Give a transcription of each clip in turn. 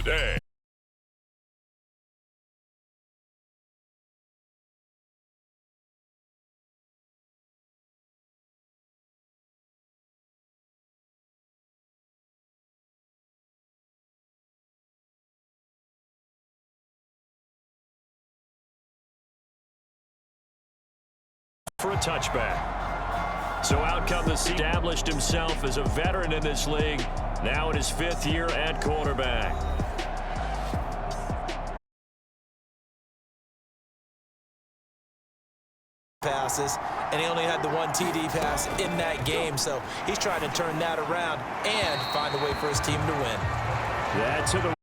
the day. For a touchback. So out come the established himself as a veteran in this league, now in his 5th year at quarterback. Passes, and he only had the one TD pass in that game, so he's trying to turn that around and find a way for his team to win. Yeah, to the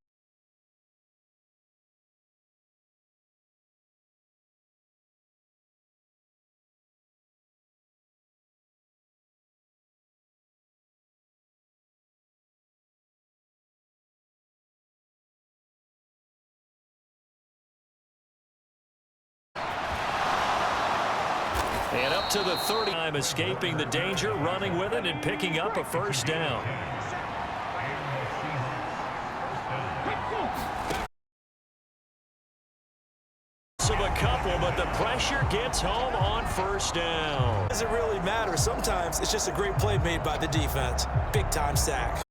and up to the 30. Time escaping the danger, running with it, and picking up a first down. Of a couple, but the pressure gets home on first down. Does it really matter? Sometimes it's just a great play made by the defense. Big time sack.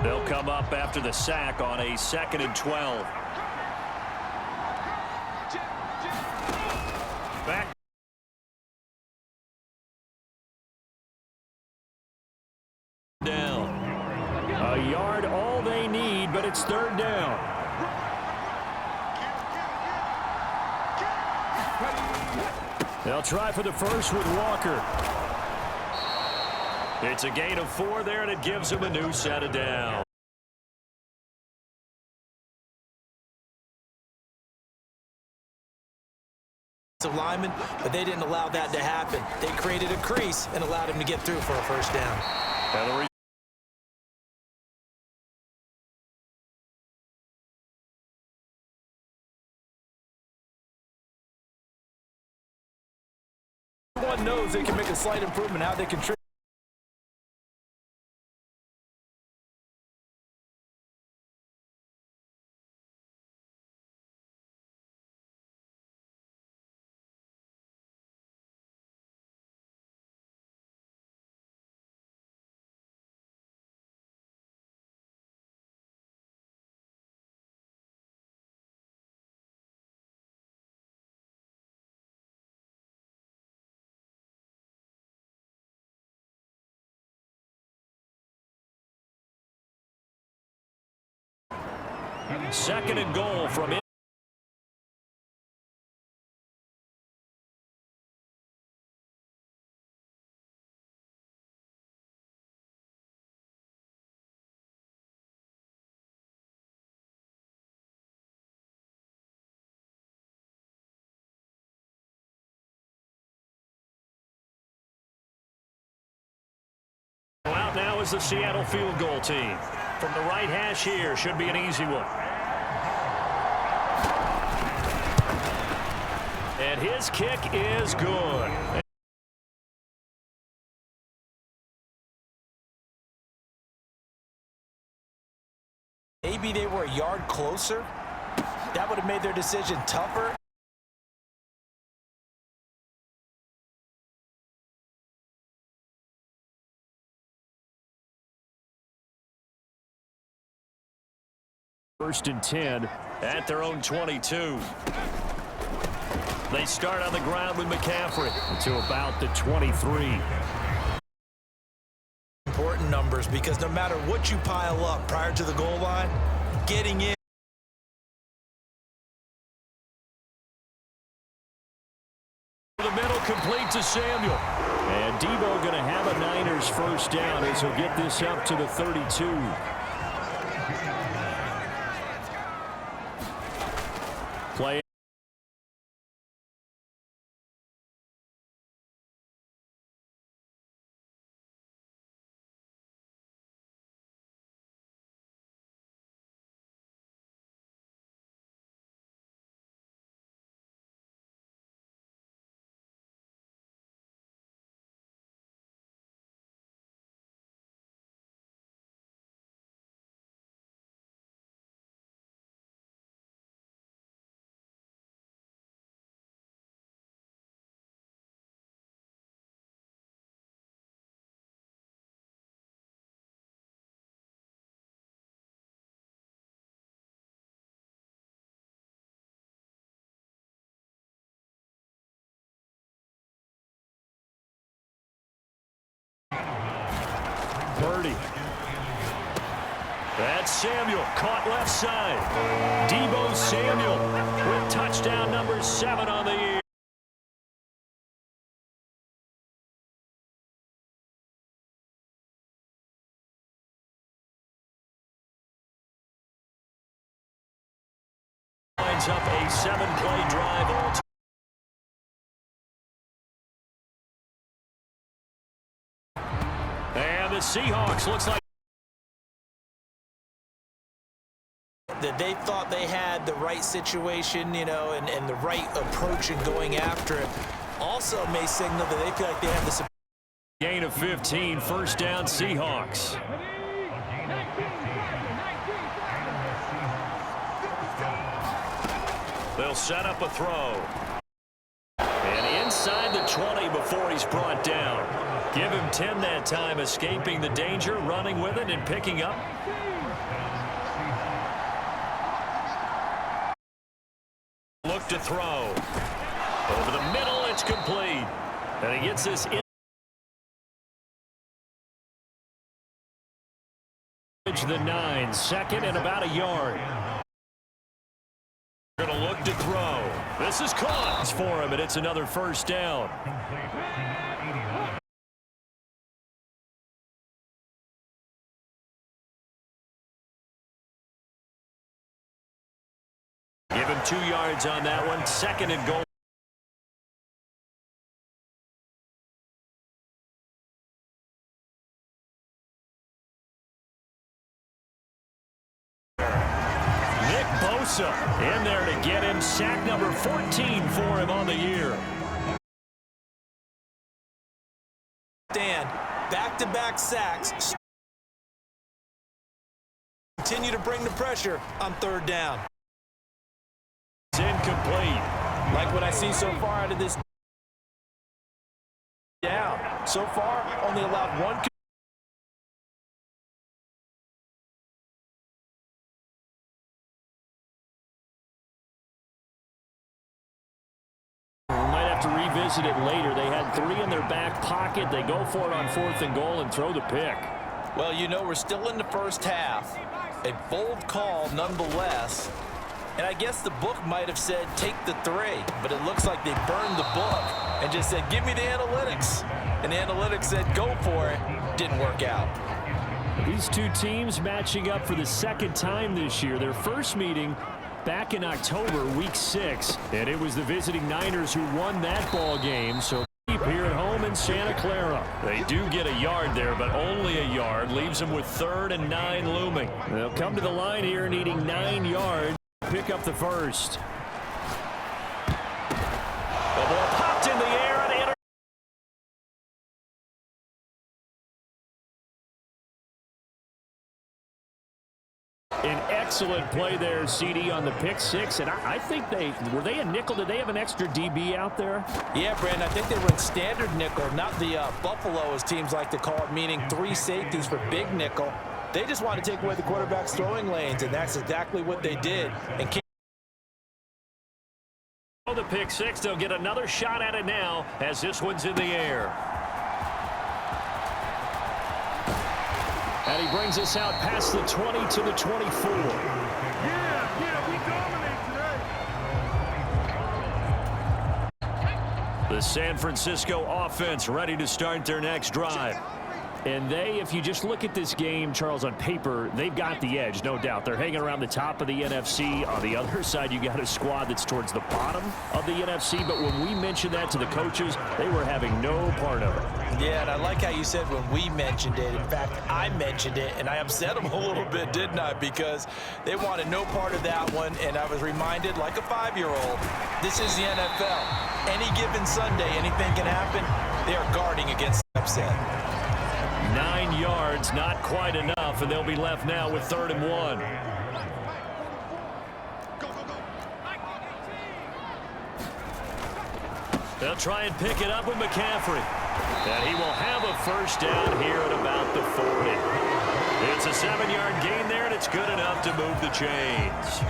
They'll come up after the sack on a 2nd and 12. Back. Down. A yard all they need, but it's 3rd down. They'll try for the first with Walker. It's a gain of 4 there, and it gives them a new set of down. Lineman, but they didn't allow that to happen. They created a crease and allowed him to get through for a first down. Everyone knows they can make a slight improvement how they contribute. Second and goal from it. Out now is the Seattle field goal team. From the right hash here, should be an easy one. And his kick is good. Maybe they were a yard closer. That would have made their decision tougher. First and 10 at their own 22. They start on the ground with McCaffrey to about the 23. Important numbers, because no matter what you pile up prior to the goal line, getting in. The middle complete to Samuel. And Debo going to have a Niners first down as he'll get this up to the 32. Play 30. That's Samuel, caught left side. Deebo Samuel with touchdown number 7 on the year. Lines up a 7-play drive all time. And the Seahawks looks like that they thought they had the right situation, you know, and the right approach in going after it. Also may signal that they feel like they have the support. Gain of 15, first down Seahawks. They'll set up a throw. And inside the 20 before he's brought down. Give him 10 that time, escaping the danger, running with it and picking up. Look to throw. Over the middle, it's complete. And he gets this in. The 9, second and about a yard. Going to look to throw. This is caught for him, and it's another first down. Give him 2 yards on that one. Second and goal. In there to get him. Sack number 14 for him on the year. Dan, back-to-back sacks. Continue to bring the pressure on third down. It's incomplete. Like what I see so far out of this down. So far, only allowed one. To revisit it later. They had 3 in their back pocket. They go for it on 4th and goal and throw the pick. Well, you know, we're still in the first half. A bold call nonetheless. And I guess the book might have said take the 3, but it looks like they burned the book and just said give me the analytics. And the analytics said go for it. Didn't work out. These two teams matching up for the 2nd time this year. Their first meeting back in October, week 6, and it was the visiting Niners who won that ball game. So deep here at home in Santa Clara. They do get a yard there, but only a yard. Leaves them with 3rd and 9 looming. They'll come to the line here needing 9 yards. Pick up the first. The ball popped in the air and entered. An excellent play there, CD, on the pick 6, and I think were they a nickel? Did they have an extra DB out there? Yeah, Brandon, I think they were in standard nickel, not the Buffalo, as teams like to call it, meaning 3 safeties for big nickel. They just want to take away the quarterback's throwing lanes, and that's exactly what they did. And the pick 6, they'll get another shot at it now as this one's in the air. And he brings us out past the 20 to the 24. Yeah, we dominate today. The San Francisco offense ready to start their next drive. And if you just look at this game, Charles, on paper, they've got the edge, no doubt. They're hanging around the top of the NFC. On the other side, you got a squad that's towards the bottom of the NFC. But when we mentioned that to the coaches, they were having no part of it. Yeah, and I like how you said when we mentioned it. In fact, I mentioned it, and I upset them a little bit, didn't I? Because they wanted no part of that one, and I was reminded, like a 5-year-old, this is the NFL. Any given Sunday, anything can happen. They are guarding against the upset. 9 yards, not quite enough, and they'll be left now with 3rd and 1. They'll try and pick it up with McCaffrey. And he will have a first down here at about the 40. It's a 7-yard gain there, and it's good enough to move the chains.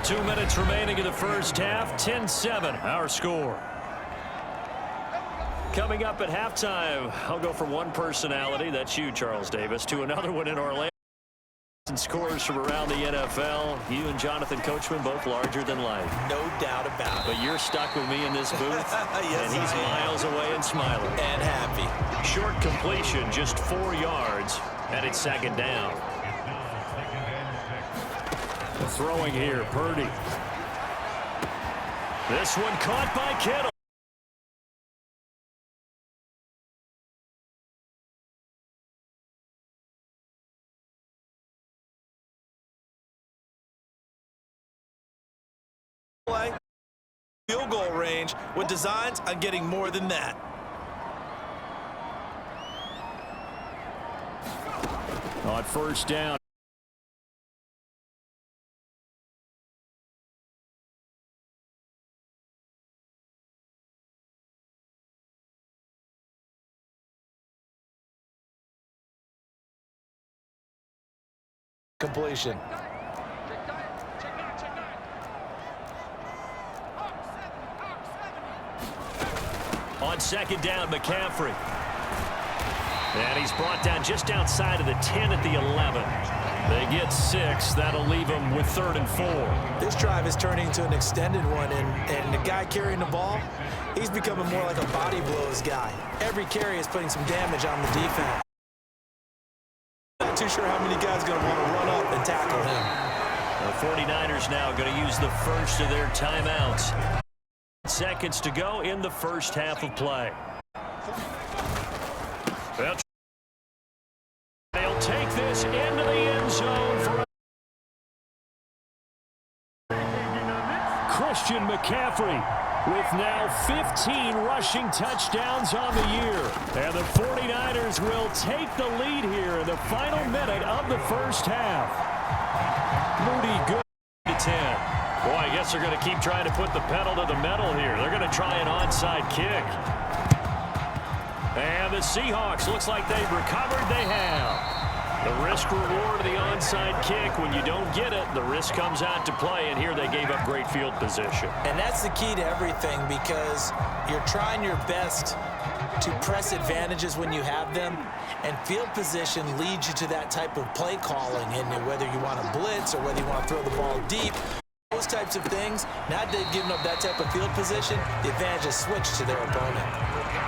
2 minutes remaining in the first half, 10-7, our score. Coming up at halftime, I'll go from one personality, that's you, Charles Davis, to another one in Orlando. And scores from around the NFL. You and Jonathan Coachman both larger than life. No doubt about it. But you're stuck with me in this booth. Yes, and he's miles away and smiling. And happy. Short completion, just 4 yards, and it's second down. Throwing here, Purdy. This one caught by Kittle. Field goal range with designs on getting more than that. On first down. Completion. On second down, McCaffrey. And he's brought down just outside of the 10 at the 11. They get 6. That'll leave them with 3rd and 4. This drive is turning into an extended one, and the guy carrying the ball, he's becoming more like a body blows guy. Every carry is putting some damage on the defense. Not too sure how many guys are going to want to run up and tackle him. The 49ers now going to use the first of their timeouts. Seconds to go in the first half of play. They'll take this into the end zone for Christian McCaffrey with now 15 rushing touchdowns on the year. And the 49ers will take the lead here in the final minute of the first half. Moody good to 10. Boy, I guess they're going to keep trying to put the pedal to the metal here. They're going to try an onside kick. And the Seahawks, looks like they've recovered. They have. The risk-reward of the onside kick, when you don't get it, the risk comes out to play, and here they gave up great field position. And that's the key to everything, because you're trying your best to press advantages when you have them, and field position leads you to that type of play calling, and whether you want to blitz or whether you want to throw the ball deep, those types of things. Now they've given up that type of field position, the advantage is switched to their opponent.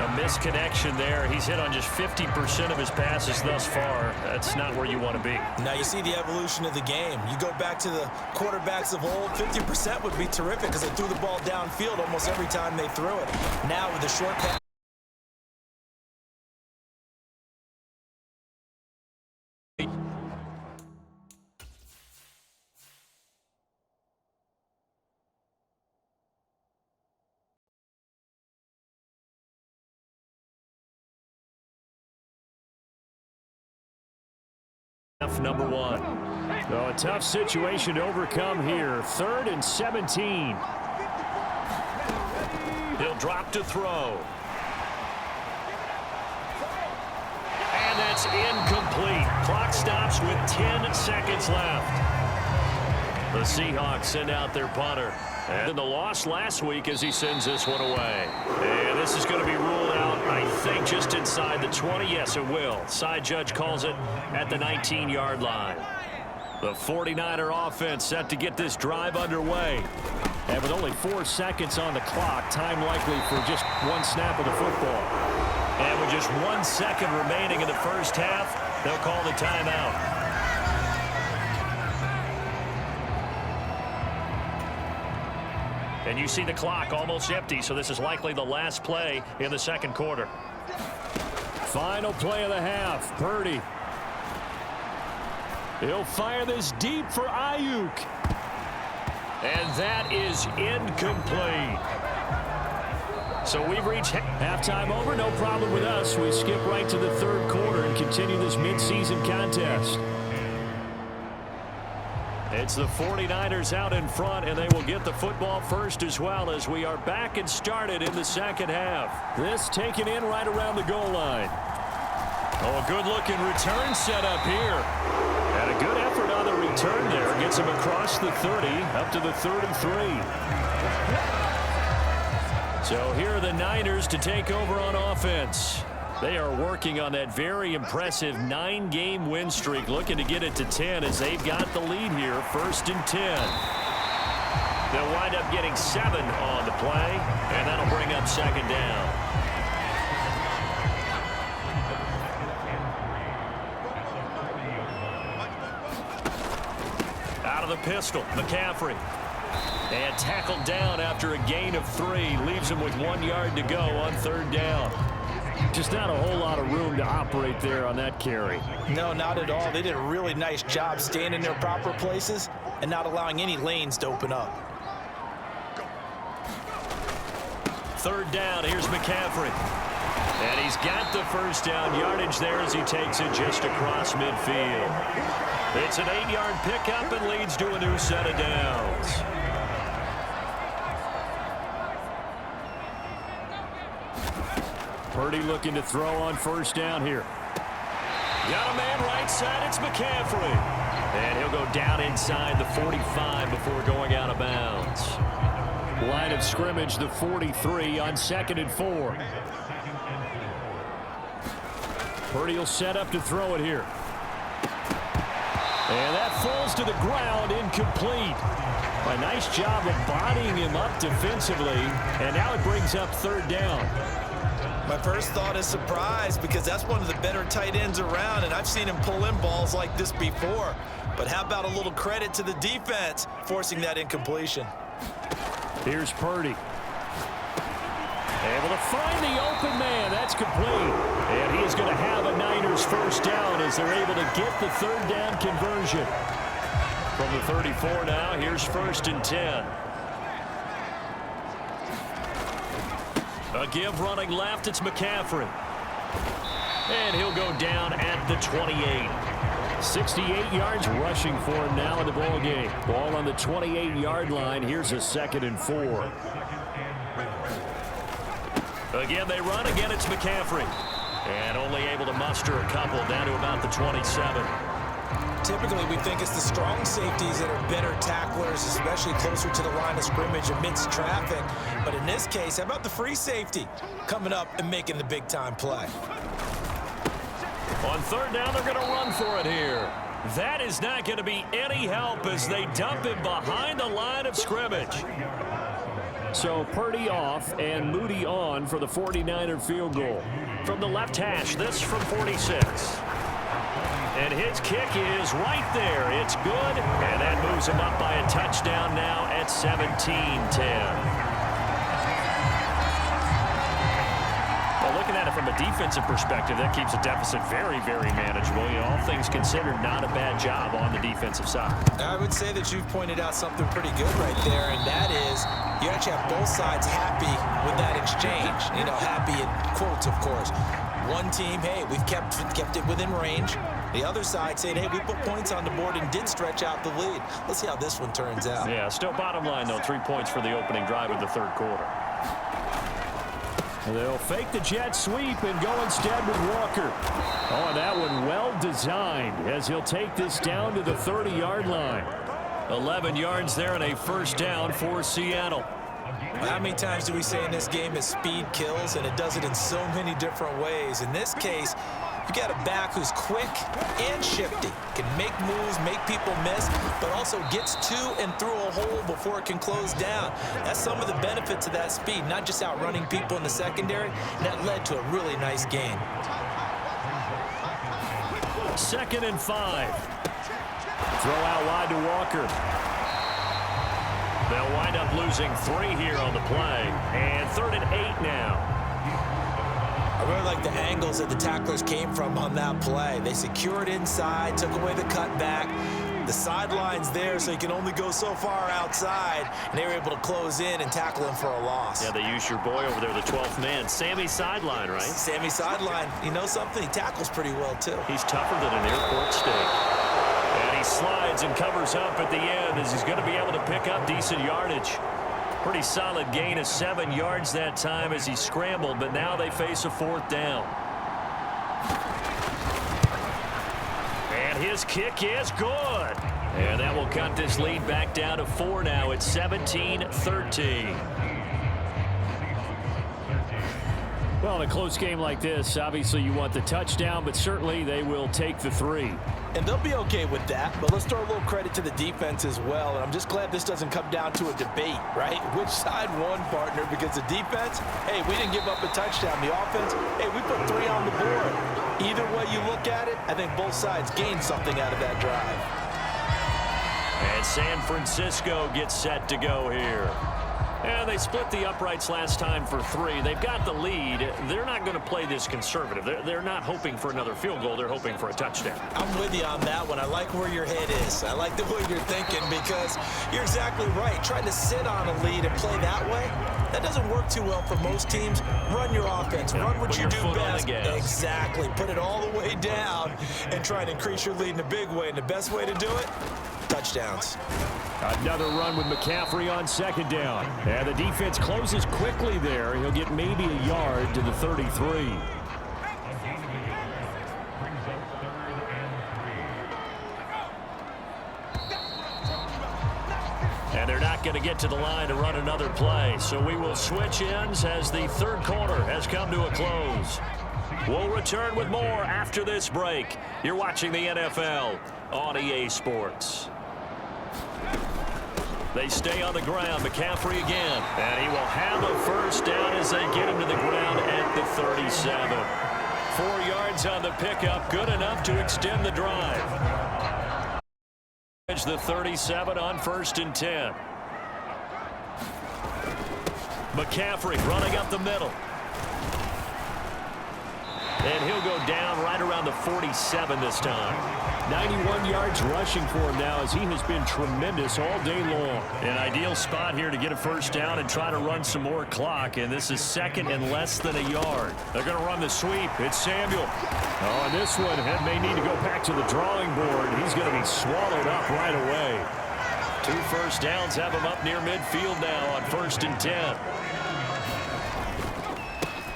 A misconnection there. He's hit on just 50% of his passes thus far. That's not where you want to be. Now you see the evolution of the game. You go back to the quarterbacks of old, 50% would be terrific because they threw the ball downfield almost every time they threw it. Now with the short pass. Number 1. So a tough situation to overcome here. 3rd and 17. He'll drop to throw. And that's incomplete. Clock stops with 10 seconds left. The Seahawks send out their punter. And the loss last week as he sends this one away. And this is going to be ruled out, I think, just inside the 20. Yes, it will. Side judge calls it at the 19-yard line. The 49er offense set to get this drive underway. And with only 4 seconds on the clock, time likely for just one snap of the football. And with just 1 second remaining in the first half, they'll call the timeout. And you see the clock almost empty, so this is likely the last play in the second quarter. Final play of the half, Purdy. He'll fire this deep for Ayuk. And that is incomplete. So we've reached halftime over, no problem with us. We skip right to the third quarter and continue this midseason contest. It's the 49ers out in front, and they will get the football first as well as we are back and started in the second half. This taken in right around the goal line. Oh, a good-looking return set up here. And a good effort on the return there. Gets him across the 30, up to the 33. So here are the Niners to take over on offense. They are working on that very impressive 9-game win streak, looking to get it to 10 as they've got the lead here, 1st and 10. They'll wind up getting 7 on the play, and that'll bring up 2nd down. Out of the pistol, McCaffrey. And tackled down after a gain of 3. Leaves him with 1 yard to go on 3rd down. Just not a whole lot of room to operate there on that carry. No, not at all. They did a really nice job staying in their proper places and not allowing any lanes to open up. 3rd down, here's McCaffrey. And he's got the 1st down yardage there as he takes it just across midfield. It's an 8-yard pickup and leads to a new set of downs. Purdy looking to throw on 1st down here. Got a man right side, it's McCaffrey. And he'll go down inside the 45 before going out of bounds. Line of scrimmage, the 43 on 2nd and 4. Purdy will set up to throw it here. And that falls to the ground, incomplete. A nice job of bodying him up defensively, and now it brings up 3rd down. My first thought is surprise, because that's one of the better tight ends around, and I've seen him pull in balls like this before. But how about a little credit to the defense forcing that incompletion? Here's Purdy. Able to find the open man. That's complete. And he is going to have a Niners 1st down as they're able to get the 3rd down conversion. From the 34 now, here's 1st and 10. A give running left, it's McCaffrey. And he'll go down at the 28. 68 yards rushing for him now in the ball game. Ball on the 28-yard line. Here's a 2nd and 4. Again, they run. Again, it's McCaffrey. And only able to muster a couple down to about the 27. Typically, we think it's the strong safeties that are better tacklers, especially closer to the line of scrimmage amidst traffic. But in this case, how about the free safety coming up and making the big-time play? On 3rd down, they're going to run for it here. That is not going to be any help as they dump him behind the line of scrimmage. So Purdy off and Moody on for the 49er field goal. From the left hash, this from 46. And his kick is right there. It's good, and that moves him up by a touchdown now at 17-10. Well, looking at it from a defensive perspective, that keeps a deficit very, very manageable. You know, all things considered, not a bad job on the defensive side. I would say that you've pointed out something pretty good right there, and that is you actually have both sides happy with that exchange. You know, happy in quotes, of course. One team, hey, we've kept it within range. The other side saying, hey, we put points on the board and did stretch out the lead. Let's see how this one turns out. Yeah, still bottom line, though, 3 points for the opening drive of the 3rd quarter. They'll fake the jet sweep and go instead with Walker. Oh, and that one well designed as he'll take this down to the 30-yard line. 11 yards there and a 1st down for Seattle. How many times do we say in this game is speed kills, and it does it in so many different ways. In this case, you got a back who's quick and shifty, can make moves, make people miss, but also gets to and through a hole before it can close down. That's some of the benefits of that speed, not just outrunning people in the secondary, and that led to a really nice gain. 2nd and 5. Throw out wide to Walker. They'll wind up losing 3 here on the play, and 3rd and 8 now. I really like the angles that the tacklers came from on that play. They secured inside, took away the cutback. The sideline's there, so you can only go so far outside, and they were able to close in and tackle him for a loss. Yeah, they used your boy over there, the 12th man, Sammy Sideline, right? Sammy Sideline. You know something? He tackles pretty well, too. He's tougher than an airport steak. And he slides and covers up at the end as he's going to be able to pick up decent yardage. Pretty solid gain of 7 yards that time as he scrambled, but now they face a 4th down. And his kick is good. And that will cut this lead back down to 4 now. It's 17-13. Well, in a close game like this, obviously you want the touchdown, but certainly they will take the 3. And they'll be okay with that, but let's throw a little credit to the defense as well. And I'm just glad this doesn't come down to a debate, right? Which side won, partner? Because the defense, hey, we didn't give up a touchdown. The offense, hey, we put 3 on the board. Either way you look at it, I think both sides gained something out of that drive. And San Francisco gets set to go here. And they split the uprights last time for 3. They've got the lead. They're not going to play this conservative. They're not hoping for another field goal. They're hoping for a touchdown. I'm with you on that one. I like where your head is. I like the way you're thinking because you're exactly right. Trying to sit on a lead and play that way, that doesn't work too well for most teams. Run your offense. Run what you do best. Exactly. Put it all the way down and try to increase your lead in a big way. And the best way to do it, touchdowns. Another run with McCaffrey on 2nd down. And the defense closes quickly there. He'll get maybe a yard to the 33. And they're not going to get to the line to run another play. So we will switch ends as the 3rd quarter has come to a close. We'll return with more after this break. You're watching the NFL on EA Sports. They stay on the ground. McCaffrey again. And he will have a first down as they get him to the ground at the 37. 4 yards on the pickup. Good enough to extend the drive. The 37 on 1st and 10. McCaffrey running up the middle. And he'll go down right around the 47 this time. 91 yards rushing for him now as he has been tremendous all day long. An ideal spot here to get a first down and try to run some more clock. And this is 2nd and less than a yard. They're going to run the sweep. It's Samuel. Oh, and this one may need to go back to the drawing board. He's going to be swallowed up right away. 2 first downs have him up near midfield now on 1st and 10.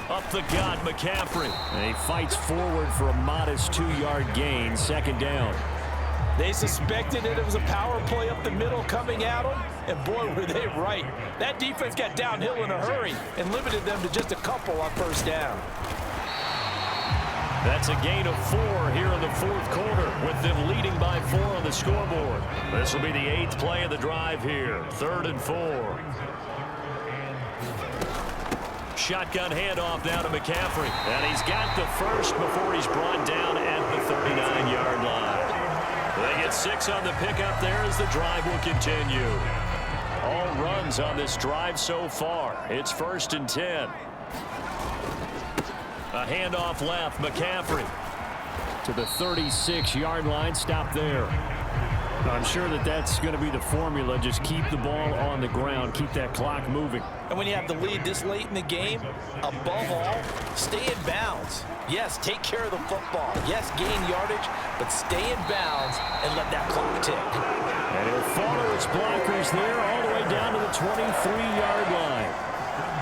Up the gut, McCaffrey. And he fights forward for a modest 2-yard gain, 2nd down. They suspected it was a power play up the middle coming at them, and boy, were they right. That defense got downhill in a hurry and limited them to just a couple on 1st down. That's a gain of 4 here in the 4th quarter, with them leading by 4 on the scoreboard. This will be the 8th play of the drive here, 3rd and 4. Shotgun handoff now to McCaffrey. And he's got the first before he's brought down at the 39-yard line. They get 6 on the pickup there as the drive will continue. All runs on this drive so far. It's 1st and 10. A handoff left. McCaffrey to the 36-yard line. Stop there. I'm sure that's going to be the formula. Just keep the ball on the ground. Keep that clock moving. And when you have the lead this late in the game, above all, stay in bounds. Yes, take care of the football. Yes, gain yardage, but stay in bounds and let that clock tick. And he'll follow his blockers there all the way down to the 23-yard line.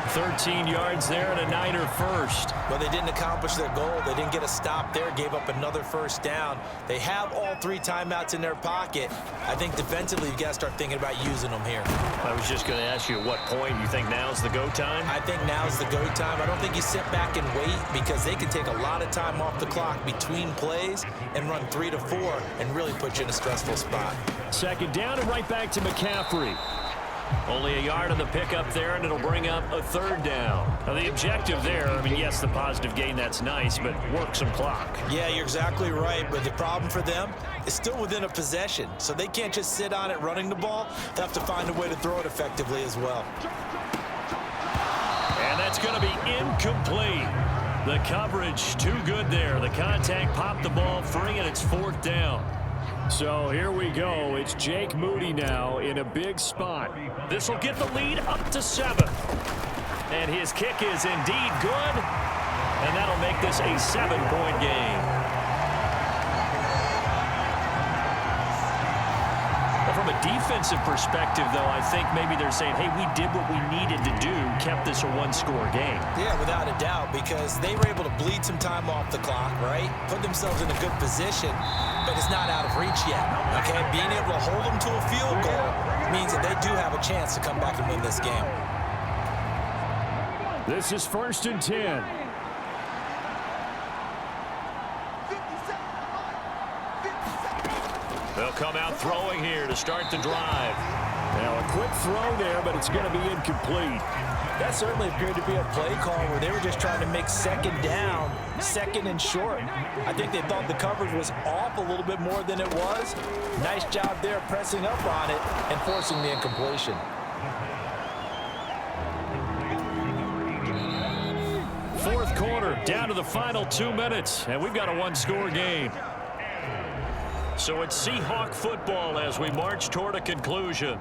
13 yards there and a Niner first. Well, they didn't accomplish their goal. They didn't get a stop there, gave up another first down. They have all 3 timeouts in their pocket. I think defensively you've got to start thinking about using them here. I was just going to ask you at what point you think now's the go time? I think now's the go time. I don't think you sit back and wait because they can take a lot of time off the clock between plays and run 3 to 4 and really put you in a stressful spot. 2nd down and right back to McCaffrey. Only a yard on the pickup there, and it'll bring up a 3rd down. Now, the objective there, I mean, yes, the positive gain, that's nice, but work some clock. Yeah, you're exactly right, but the problem for them is still within a possession, so they can't just sit on it running the ball. They have to find a way to throw it effectively as well. And that's going to be incomplete. The coverage too good there. The contact popped the ball free, and it's 4th down. So here we go. It's Jake Moody now in a big spot. This will get the lead up to 7. And his kick is indeed good. And that'll make this a 7-point game. From a defensive perspective, though, I think maybe they're saying, hey, we did what we needed to do, kept this a 1-score game. Yeah, without a doubt, because they were able to bleed some time off the clock, right? Put themselves in a good position, but it's not out of reach yet, okay? Being able to hold them to a field goal means that they do have a chance to come back and win this game. This is 1st and 10. They'll come out throwing here to start the drive. Now a quick throw there, but it's going to be incomplete. That certainly appeared to be a play call where they were just trying to make second down, second and short. I think they thought the coverage was off a little bit more than it was. Nice job there pressing up on it and forcing the incompletion. Fourth quarter, down to the final 2 minutes, and we've got a one-score game. So it's Seahawk football as we march toward a conclusion.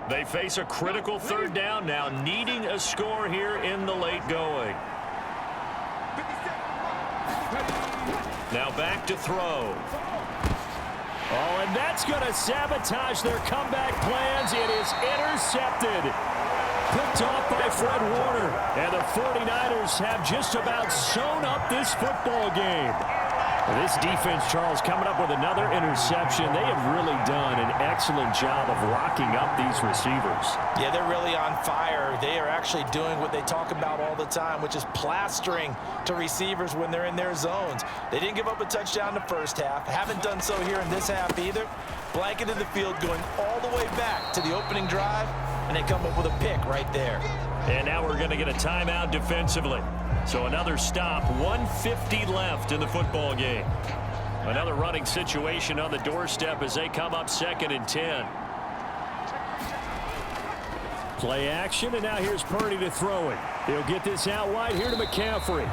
They face a critical third down now, needing a score here in the late going. Now back to throw. Oh, and that's going to sabotage their comeback plans. It is intercepted. Picked off by Fred Warner. And the 49ers have just about sewn up this football game. This defense, Charles, coming up with another interception. They have really done an excellent job of locking up these receivers. Yeah, they're really on fire. They are actually doing what they talk about all the time, which is plastering to receivers when they're in their zones. They didn't give up a touchdown in the first half. Haven't done so here in this half either. Blanketed the field going all the way back to the opening drive, and they come up with a pick right there. And now we're going to get a timeout defensively. So another stop, 1:50 left in the football game. Another running situation on the doorstep as they come up 2nd and 10. Play action, and now here's Purdy to throw it. He'll get this out wide here to McCaffrey.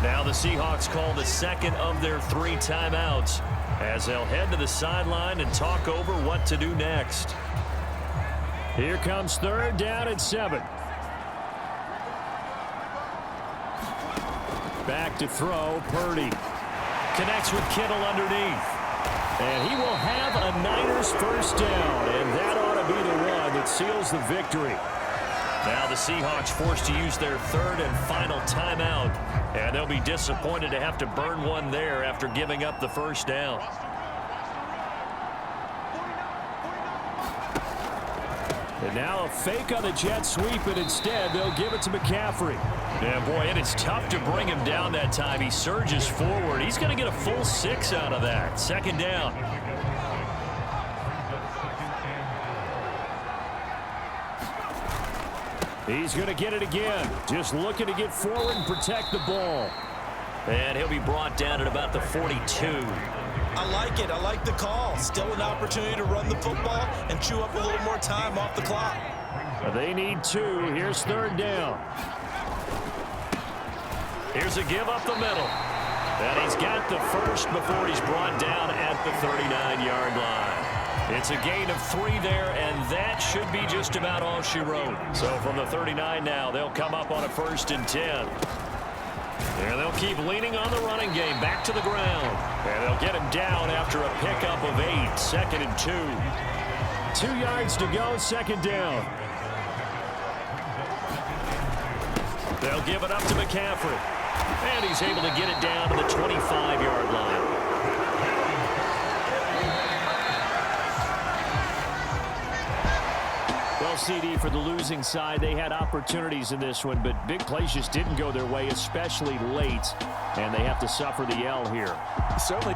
Now the Seahawks call the second of their 3 timeouts as they'll head to the sideline and talk over what to do next. Here comes 3rd down and 7. Back to throw, Purdy. Connects with Kittle underneath. And he will have a Niners first down, and that ought to be the one that seals the victory. Now the Seahawks forced to use their 3rd and final timeout, and they'll be disappointed to have to burn one there after giving up the first down. And now a fake on the jet sweep, and instead they'll give it to McCaffrey. Yeah, boy, and it's tough to bring him down that time. He surges forward. He's going to get a full 6 out of that. 2nd down. He's going to get it again. Just looking to get forward and protect the ball. And he'll be brought down at about the 42. I like it. I like the call. Still an opportunity to run the football and chew up a little more time off the clock. They need 2. Here's 3rd down. Here's a give up the middle. And he's got the first before he's brought down at the 39-yard line. It's a gain of 3 there, and that should be just about all she wrote. So from the 39 now, they'll come up on a 1st and 10. And they'll keep leaning on the running game back to the ground. And they'll get him down after a pickup of 8. 2nd and 2. 2 yards to go, 2nd down. They'll give it up to McCaffrey. And he's able to get it down to the 25-yard line. Well, CD, for the losing side, they had opportunities in this one, but big plays just didn't go their way, especially late, and they have to suffer the L here. Certainly